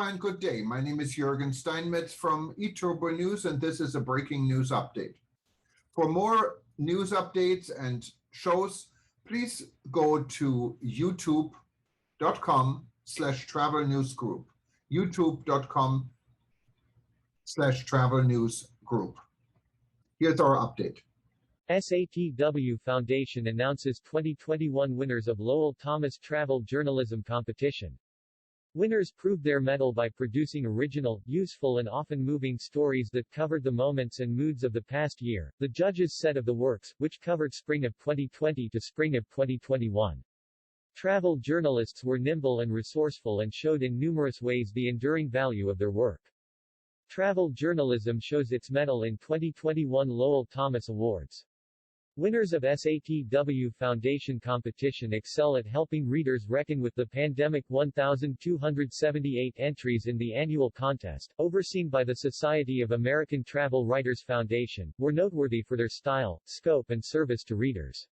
Aloha and good day. My name is Jürgen Steinmetz from eTurboNews, and this is a breaking news update. For more news updates and shows, please go to youtube.com/travel news group. youtube.com/travel news group. Here's our update. SATW Foundation announces 2021 winners of Lowell Thomas Travel Journalism Competition. Winners proved their mettle by producing original, useful and often moving stories that covered the moments and moods of the past year. The judges said of the works, which covered spring of 2020 to spring of 2021. Travel journalists were nimble and resourceful and showed in numerous ways the enduring value of their work. Travel journalism shows its mettle in 2021 Lowell Thomas Awards. Winners of SATW Foundation competition excel at helping readers reckon with the pandemic. 1,278 entries in the annual contest, overseen by the Society of American Travel Writers Foundation, were noteworthy for their style, scope and service to readers.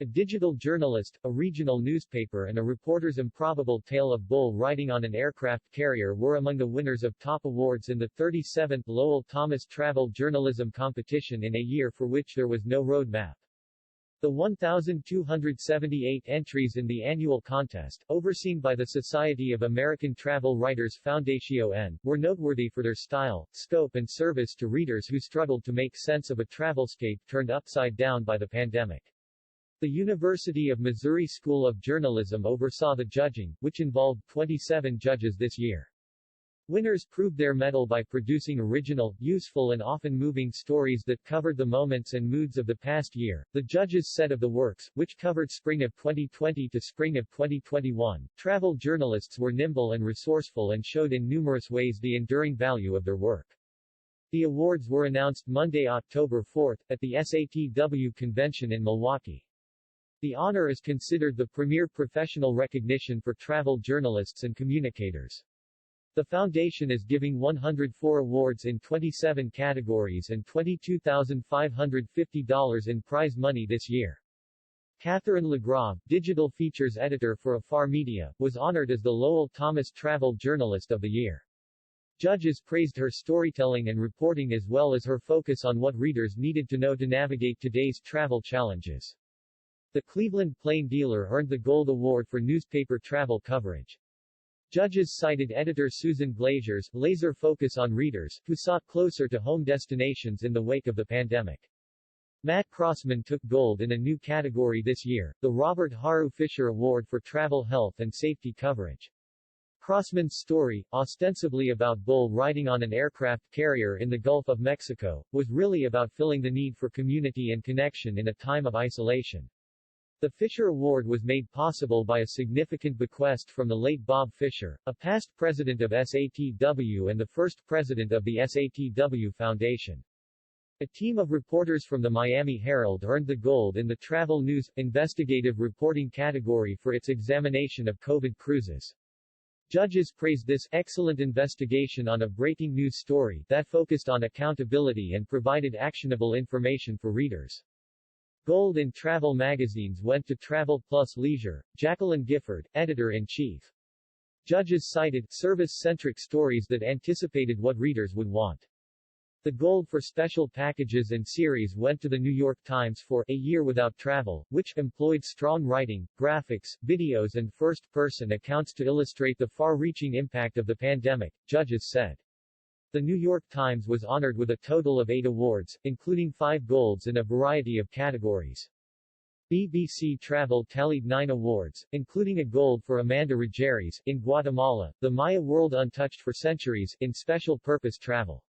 A digital journalist, a regional newspaper and a reporter's improbable tale of bull riding on an aircraft carrier were among the winners of top awards in the 37th Lowell Thomas Travel Journalism Competition in a year for which there was no road map. The 1,278 entries in the annual contest, overseen by the Society of American Travel Writers Foundation, were noteworthy for their style, scope and service to readers who struggled to make sense of a travelscape turned upside down by the pandemic. The University of Missouri School of Journalism oversaw the judging, which involved 27 judges this year. Winners proved their mettle by producing original, useful and often moving stories that covered the moments and moods of the past year. The judges said of the works, which covered spring of 2020 to spring of 2021, travel journalists were nimble and resourceful and showed in numerous ways the enduring value of their work. The awards were announced Monday, October 4, at the SATW convention in Milwaukee. The honor is considered the premier professional recognition for travel journalists and communicators. The foundation is giving 104 awards in 27 categories and $22,550 in prize money this year. Catherine LeGras, digital features editor for Afar Media, was honored as the Lowell Thomas Travel Journalist of the Year. Judges praised her storytelling and reporting as well as her focus on what readers needed to know to navigate today's travel challenges. The Cleveland Plain Dealer earned the Gold Award for newspaper travel coverage. Judges cited editor Susan Glazer's laser focus on readers, who sought closer to home destinations in the wake of the pandemic. Matt Crossman took gold in a new category this year, the Robert Haru Fisher Award for travel health and safety coverage. Crossman's story, ostensibly about bull riding on an aircraft carrier in the Gulf of Mexico, was really about filling the need for community and connection in a time of isolation. The Fisher Award was made possible by a significant bequest from the late Bob Fisher, a past president of SATW and the first president of the SATW Foundation. A team of reporters from the Miami Herald earned the gold in the Travel News Investigative Reporting category for its examination of COVID cruises. Judges praised this excellent investigation on a breaking news story that focused on accountability and provided actionable information for readers. Gold in travel magazines went to Travel Plus Leisure, Jacqueline Gifford, editor-in-chief. Judges cited service-centric stories that anticipated what readers would want. The gold for special packages and series went to the New York Times for A Year Without Travel, which employed strong writing, graphics, videos and first-person accounts to illustrate the far-reaching impact of the pandemic, judges said. The New York Times was honored with a total of 8 awards, including 5 golds in a variety of categories. BBC Travel tallied 9 awards, including a gold for Amanda Ruggieri's, in Guatemala, the Maya World Untouched for Centuries, in special purpose travel.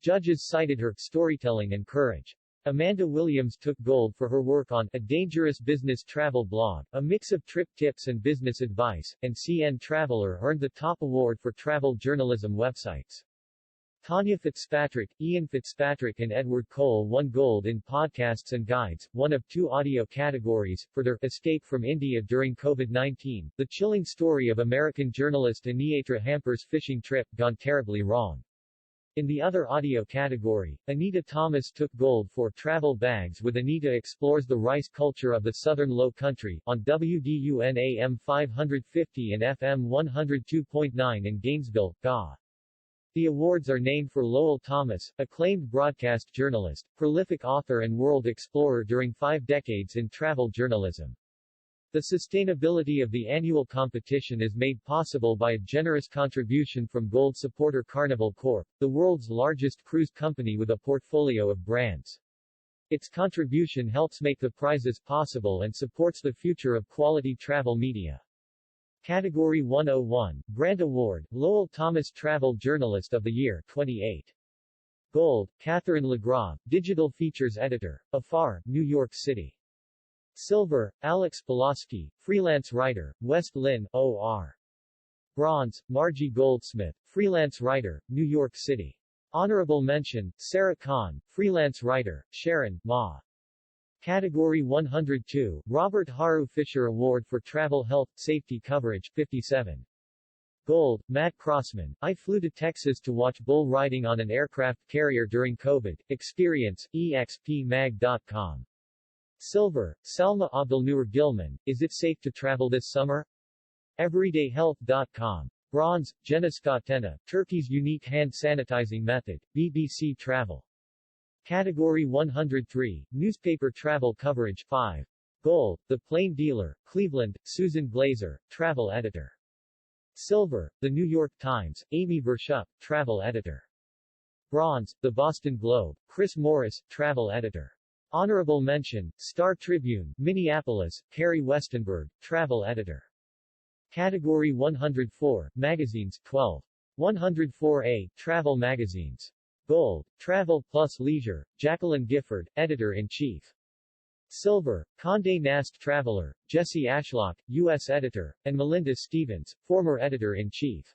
Judges cited her storytelling and courage. Amanda Williams took gold for her work on A Dangerous Business Travel Blog, a mix of trip tips and business advice, and CN Traveler earned the top award for travel journalism websites. Tanya Fitzpatrick, Ian Fitzpatrick and Edward Cole won gold in podcasts and guides, one of 2 audio categories, for their escape from India during COVID-19, the chilling story of American journalist Aneatra Hamper's fishing trip gone terribly wrong. In the other audio category, Anita Thomas took gold for Travel Bags with Anita Explores the Rice Culture of the Southern Low Country, on WDUN AM 550 and FM 102.9 in Gainesville, GA. The awards are named for Lowell Thomas, acclaimed broadcast journalist, prolific author and world explorer during 5 decades in travel journalism. The sustainability of the annual competition is made possible by a generous contribution from Gold supporter Carnival Corp., the world's largest cruise company with a portfolio of brands. Its contribution helps make the prizes possible and supports the future of quality travel media. Category 101, Grant Award, Lowell Thomas Travel Journalist of the Year, 28. Gold, Catherine LeGras, Digital Features Editor, AFAR, New York City. Silver, Alex Pulaski, Freelance Writer, West Lynn, OR. Bronze, Margie Goldsmith, Freelance Writer, New York City. Honorable Mention, Sarah Kahn, Freelance Writer, Sharon, Ma. Category 102, Robert Haru Fisher Award for Travel Health, Safety Coverage, 57. Gold, Matt Crossman, I flew to Texas to watch bull riding on an aircraft carrier during COVID, experience, expmag.com. Silver, Salma Abdelnour Gilman, Is it safe to travel this summer? Everydayhealth.com. Bronze, Jenna Scottena, Turkey's unique hand sanitizing method, BBC Travel. Category 103, Newspaper Travel Coverage, 5. Gold, The Plain Dealer, Cleveland, Susan Glazer, Travel Editor. Silver, The New York Times, Amy Vershup, Travel Editor. Bronze, The Boston Globe, Chris Morris, Travel Editor. Honorable Mention, Star Tribune, Minneapolis, Carrie Westenberg, Travel Editor. Category 104, Magazines, 12. 104A, Travel Magazines. Gold, Travel Plus Leisure, Jacqueline Gifford, Editor-in-Chief. Silver, Condé Nast Traveler, Jesse Ashlock, U.S. Editor, and Melinda Stevens, former Editor-in-Chief.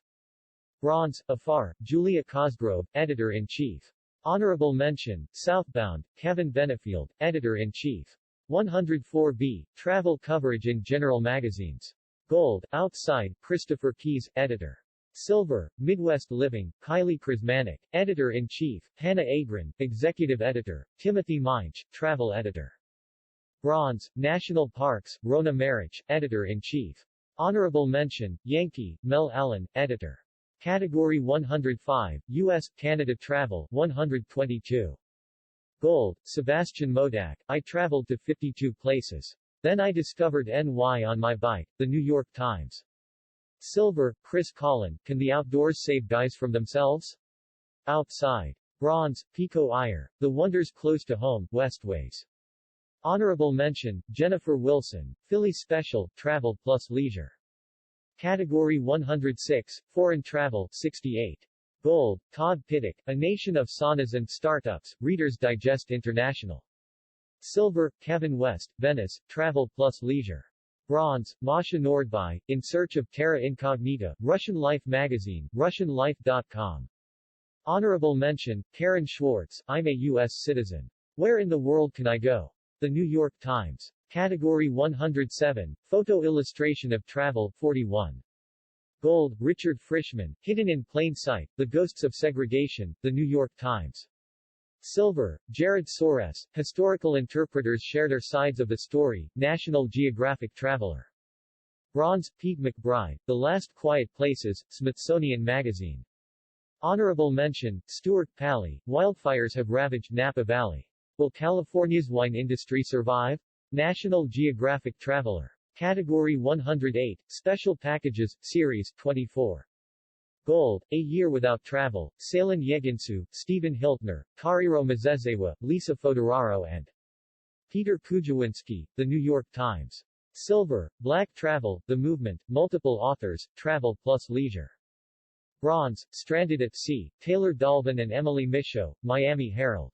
Bronze, AFAR, Julia Cosgrove, Editor-in-Chief. Honorable Mention, Southbound, Kevin Benefield, Editor-in-Chief. 104B, Travel Coverage in General Magazines. Gold, Outside, Christopher Keyes, Editor. Silver, Midwest Living, Kylie Krasmanik, Editor-in-Chief, Hannah Agron, Executive Editor, Timothy Meinch, Travel Editor. Bronze, National Parks, Rona Marich, Editor-in-Chief. Honorable Mention, Yankee, Mel Allen, Editor. Category 105, U.S.-Canada Travel, 122. Gold, Sebastian Modak, I traveled to 52 places. Then I discovered NY on my bike, The New York Times. Silver, Chris Collin, Can the Outdoors Save Guys from Themselves? Outside. Bronze, Pico Iyer, The Wonders Close to Home, Westways. Honorable Mention, Jennifer Wilson, Philly Special, Travel Plus Leisure. Category 106, Foreign Travel, 68. Gold, Todd Pittick, A Nation of Saunas and Startups, Reader's Digest International. Silver, Kevin West, Venice, Travel Plus Leisure. Bronze, Masha Nordby, In Search of Terra Incognita, Russian Life Magazine, RussianLife.com. Honorable Mention, Karen Schwartz, I'm a U.S. citizen. Where in the world can I go? The New York Times. Category 107, Photo Illustration of Travel, 41. Gold, Richard Frischman, Hidden in Plain Sight, The Ghosts of Segregation, The New York Times. Silver, Jared Sores, Historical Interpreters Share Their Sides of the Story, National Geographic Traveler. Bronze, Pete McBride, The Last Quiet Places, Smithsonian Magazine. Honorable Mention, Stuart Pally, Wildfires Have Ravaged Napa Valley. Will California's wine industry survive? National Geographic Traveler. Category 108, Special Packages, Series, 24. Gold, A Year Without Travel, Salen Yeginsu, Stephen Hiltner, Kariro Mazezewa, Lisa Fodoraro and Peter Kujawinski, The New York Times. Silver, Black Travel, The Movement, multiple authors, Travel Plus Leisure. Bronze, Stranded at Sea, Taylor Dalvin and Emily Michaud, Miami Herald.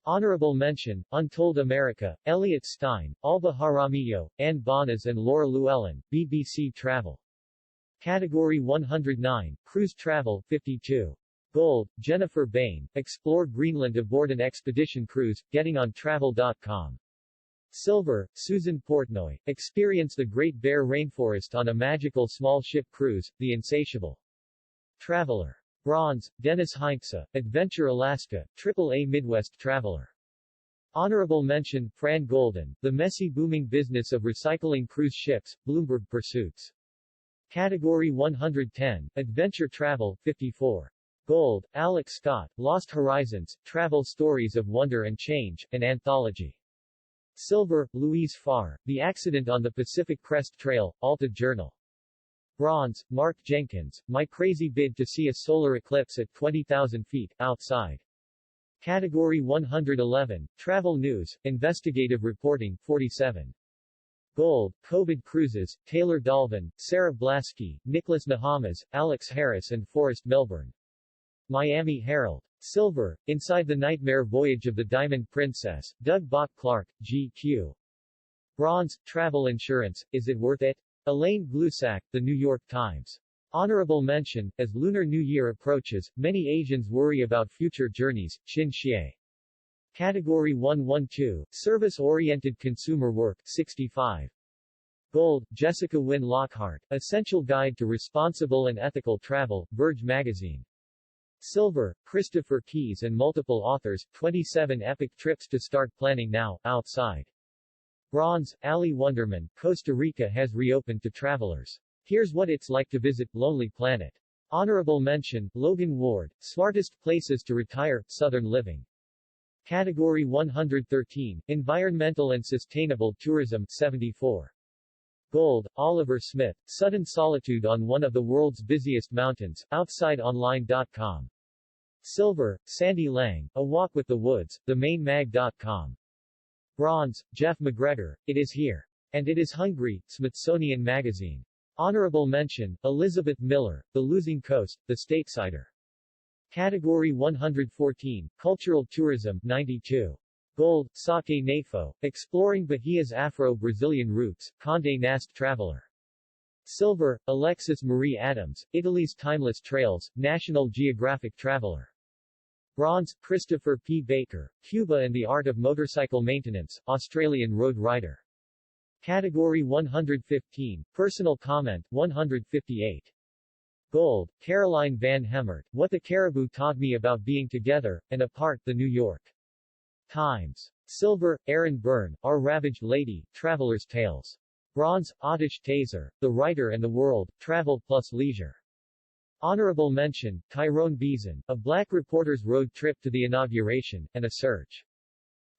Honorable Mention, Untold America, Elliot Stein, Alba Jaramillo, Ann Bonas and Laura Llewellyn, BBC Travel. Category 109, Cruise Travel, 52. Gold, Jennifer Bain, Explore Greenland aboard an expedition cruise, gettingontravel.com. Silver, Susan Portnoy, Experience the Great Bear Rainforest on a magical small ship cruise, The Insatiable Traveler. Bronze, Dennis Heinze, Adventure Alaska, AAA Midwest Traveler. Honorable mention, Fran Golden, The Messy Booming Business of Recycling Cruise Ships, Bloomberg Pursuits. Category 110, Adventure Travel, 54. Gold, Alex Scott, Lost Horizons, Travel Stories of Wonder and Change, an Anthology. Silver, Louise Farr, The Accident on the Pacific Crest Trail, Alta Journal. Bronze, Mark Jenkins, My Crazy Bid to See a Solar Eclipse at 20,000 Feet, Outside. Category 111, Travel News, Investigative Reporting, 47. Gold, COVID Cruises, Taylor Dalvin, Sarah Blasky, Nicholas Nahamas, Alex Harris and Forrest Milburn. Miami Herald. Silver, Inside the Nightmare Voyage of the Diamond Princess, Doug Bott Clark, GQ. Bronze, Travel Insurance, Is It Worth It? Elaine Glusak, The New York Times. Honorable mention, as Lunar New Year approaches, many Asians worry about future journeys, Qin Xie. Category 112, Service-Oriented Consumer Work, 65. Gold, Jessica Wynne Lockhart, Essential Guide to Responsible and Ethical Travel, Verge Magazine. Silver, Christopher Keyes and multiple authors, 27 epic trips to start planning now, outside. Bronze, Ali Wonderman, Costa Rica has reopened to travelers. Here's what it's like to visit Lonely Planet. Honorable mention, Logan Ward, Smartest Places to Retire, Southern Living. Category 113, Environmental and Sustainable Tourism, 74. Gold, Oliver Smith, Sudden Solitude on One of the World's Busiest Mountains, OutsideOnline.com. Silver, Sandy Lang, A Walk with the Woods, TheMainMag.com. Bronze, Jeff McGregor, It Is Here. And It Is Hungry, Smithsonian Magazine. Honorable mention, Elizabeth Miller, The Losing Coast, The Statesider. Category 114, Cultural Tourism, 92. Gold, Sake Nafo, Exploring Bahia's Afro-Brazilian Roots, Condé Nast Traveler. Silver, Alexis Marie Adams, Italy's Timeless Trails, National Geographic Traveler. Bronze, Christopher P. Baker, Cuba and the Art of Motorcycle Maintenance, Australian Road Rider. Category 115, Personal Comment, 158. Gold, Caroline Van Hemert, What the Caribou Taught Me About Being Together, and Apart, The New York Times. Silver, Aaron Byrne, Our Ravaged Lady, Traveler's Tales. Bronze, Adish Taser, The Writer and the World, Travel plus Leisure. Honorable mention, Tyrone Beason, A Black Reporter's Road Trip to the Inauguration, and a Search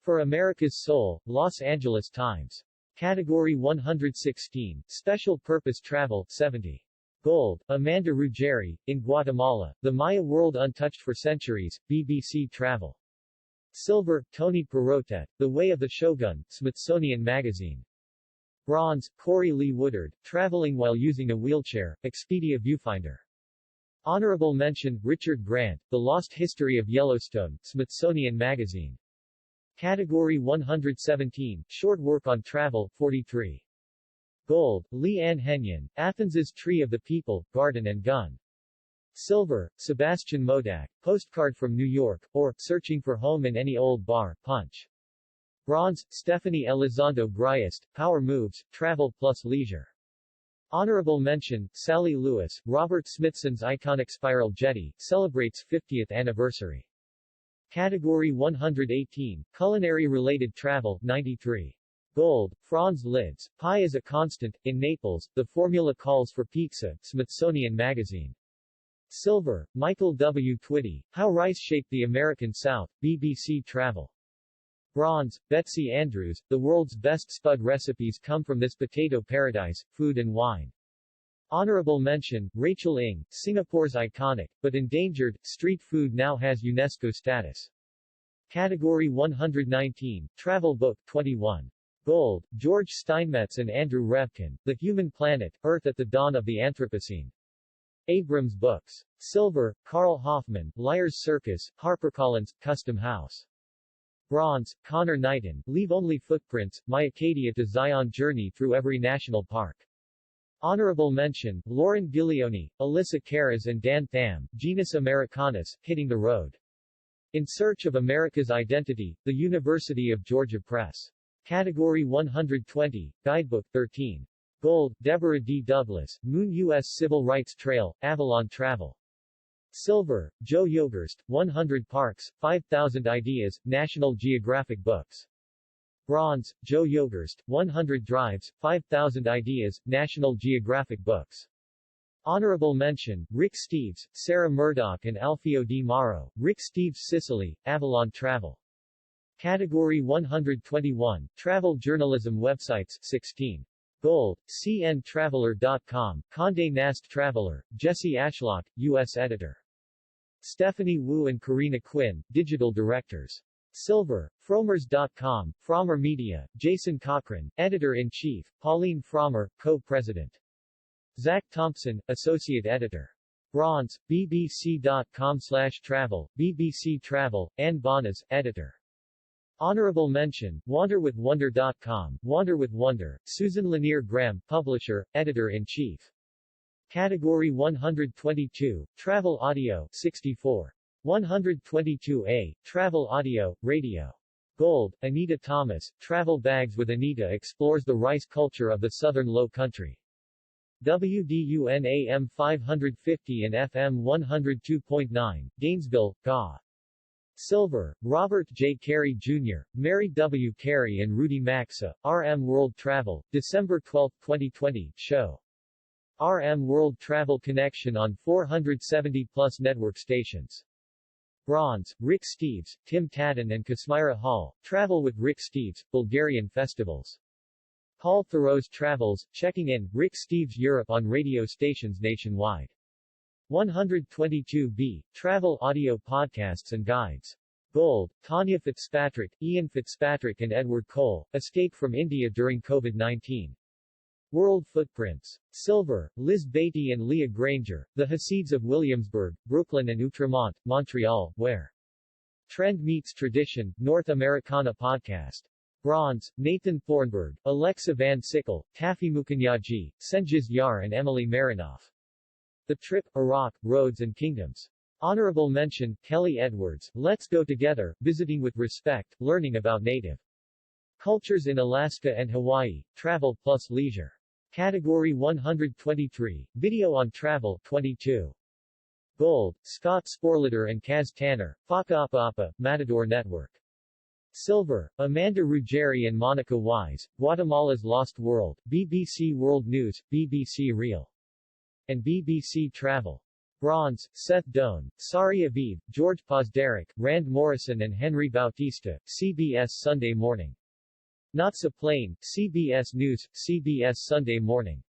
for America's Soul, Los Angeles Times. Category 116, Special Purpose Travel, 70. Gold, Amanda Ruggieri, In Guatemala, The Maya World Untouched for Centuries, BBC Travel. Silver, Tony Perotet, The Way of the Shogun, Smithsonian Magazine. Bronze, Corey Lee Woodard, Traveling While Using a Wheelchair, Expedia Viewfinder. Honorable mention, Richard Grant, The Lost History of Yellowstone, Smithsonian Magazine. Category 117, Short Work on Travel, 43. Gold, Lee Ann Henyon, Athens's Tree of the People, Garden and Gun. Silver, Sebastian Modak, Postcard from New York, or Searching for Home in Any Old Bar, Punch. Bronze, Stephanie Elizondo Griest, Power Moves, Travel plus Leisure. Honorable mention, Sally Lewis, Robert Smithson's iconic Spiral Jetty, celebrates 50th anniversary. Category 118, Culinary-related travel, 93. Gold, Franz Lids, Pie is a Constant, in Naples, The Formula Calls for Pizza, Smithsonian Magazine. Silver, Michael W. Twitty, How Rice Shaped the American South, BBC Travel. Bronze, Betsy Andrews, The World's Best Spud Recipes Come from This Potato Paradise, Food and Wine. Honorable mention, Rachel Ng, Singapore's iconic, but endangered, street food now has UNESCO status. Category 119, Travel Book, 21. Gold, George Steinmetz and Andrew Revkin, The Human Planet, Earth at the Dawn of the Anthropocene. Abrams Books. Silver, Carl Hoffman, Liar's Circus, HarperCollins, Custom House. Bronze, Connor Knighton, Leave Only Footprints, My Acadia to Zion Journey Through Every National Park. Honorable mention, Lauren Giglioni, Alyssa Caras and Dan Tham, Genus Americanus, Hitting the Road. In Search of America's Identity, The University of Georgia Press. Category 120, Guidebook, 13. Gold, Deborah D. Douglas, Moon U.S. Civil Rights Trail, Avalon Travel. Silver, Joe Yogerst, 100 Parks, 5,000 Ideas, National Geographic Books. Bronze, Joe Yogerst, 100 Drives, 5,000 Ideas, National Geographic Books. Honorable mention, Rick Steves, Sarah Murdoch and Alfio Di Mauro, Rick Steves Sicily, Avalon Travel. Category 121, Travel Journalism Websites, 16. Gold, cntraveler.com, Condé Nast Traveler, Jesse Ashlock, U.S. Editor. Stephanie Wu and Karina Quinn, Digital Directors. Silver, Fromers.com, Frommer Media, Jason Cochran, Editor-in-Chief, Pauline Frommer, Co-President. Zach Thompson, Associate Editor. Bronze, bbc.com/travel, BBC Travel, Ann Bonas, Editor. Honorable mention, wanderwithwonder.com, Wander with Wonder, Susan Lanier Graham, Publisher, Editor-in-Chief. Category 122, Travel Audio, 64. 122A, Travel Audio, Radio. Gold, Anita Thomas, Travel Bags with Anita explores the rice culture of the Southern Low Country. WDUN AM 550 and FM 102.9, Gainesville, GA. Silver, Robert J. Carey Jr., Mary W. Carey and Rudy Maxa, RM World Travel, December 12, 2020, show. RM World Travel Connection on 470-plus network stations. Bronze, Rick Steves, Tim Tadden and Kasmira Hall, Travel with Rick Steves, Bulgarian Festivals. Paul Thoreau's Travels, Checking In, Rick Steves Europe on radio stations nationwide. 122B, Travel Audio Podcasts and Guides. Gold, Tanya Fitzpatrick, Ian Fitzpatrick and Edward Cole, Escape from India during COVID-19. World Footprints. Silver, Liz Beatty and Leah Granger, The Hasids of Williamsburg, Brooklyn and Outremont, Montreal, where Trend Meets Tradition, North Americana Podcast. Bronze, Nathan Thornburg, Alexa Van Sickle, Taffy Mukanyaji, Sengiz Yar and Emily Marinoff. The Trip, Iraq, Roads and Kingdoms. Honorable mention, Kelly Edwards, Let's Go Together, Visiting with Respect, Learning about Native Cultures in Alaska and Hawaii, Travel plus Leisure. Category 123, Video on Travel, 22. Gold, Scott Sporliter and Kaz Tanner, Whakapapa, Matador Network. Silver, Amanda Ruggieri and Monica Wise, Guatemala's Lost World, BBC World News, BBC Real. And BBC Travel. Bronze, Seth Doan, Sari Aviv, George Posderick, Rand Morrison and Henry Bautista, CBS Sunday Morning. Not So Plain, CBS News, CBS Sunday Morning.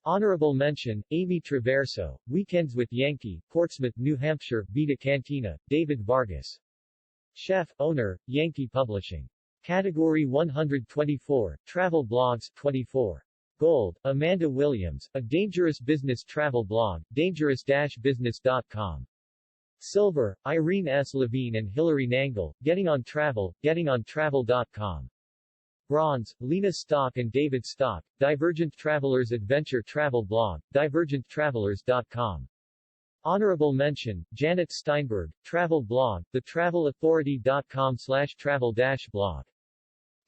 Honorable mention, Amy Traverso, Weekends with Yankee, Portsmouth, New Hampshire, Vida Cantina, David Vargas. Chef, Owner, Yankee Publishing. Category 124, Travel Blogs, 24. Gold, Amanda Williams, A Dangerous Business Travel Blog, dangerous-business.com. Silver, Irene S. Levine and Hilary Nangle, Getting on Travel, gettingontravel.com. Bronze, Lena Stock and David Stock, Divergent Travelers Adventure Travel Blog, divergenttravelers.com. Honorable mention, Janet Steinberg, Travel Blog, thetravelauthority.com/travel-blog.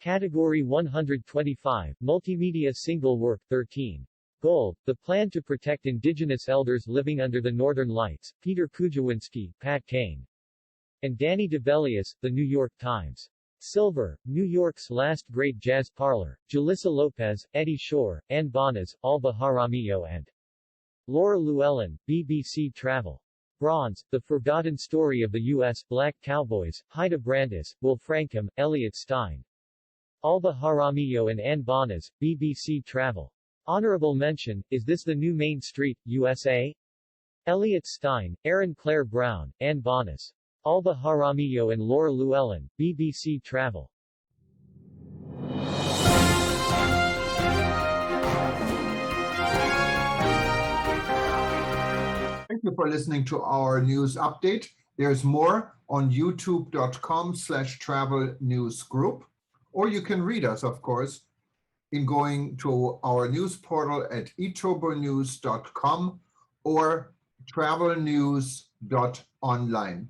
Category 125, Multimedia Single Work, 13. Gold, The Plan to Protect Indigenous Elders Living Under the Northern Lights, Peter Kujawinski, Pat Kane. And Danny DeBellius, The New York Times. Silver, New York's Last Great Jazz Parlor, Julissa Lopez, Eddie Shore, Ann Bonas, Alba Jaramillo and Laura Llewellyn, BBC Travel. Bronze, The Forgotten Story of the U.S. Black Cowboys, Haida Brandis, Will Frankham, Elliot Stein. Alba Jaramillo and Ann Bonas, BBC Travel. Honorable mention, Is This the New Main Street, USA? Elliot Stein, Aaron Claire Brown, Ann Bonas. Alba Jaramillo and Laura Llewellyn, BBC Travel. Thank you for listening to our news update. There's more on youtube.com/travel news group, or you can read us, of course, in going to our news portal at eTurboNews.com or travelnews.online.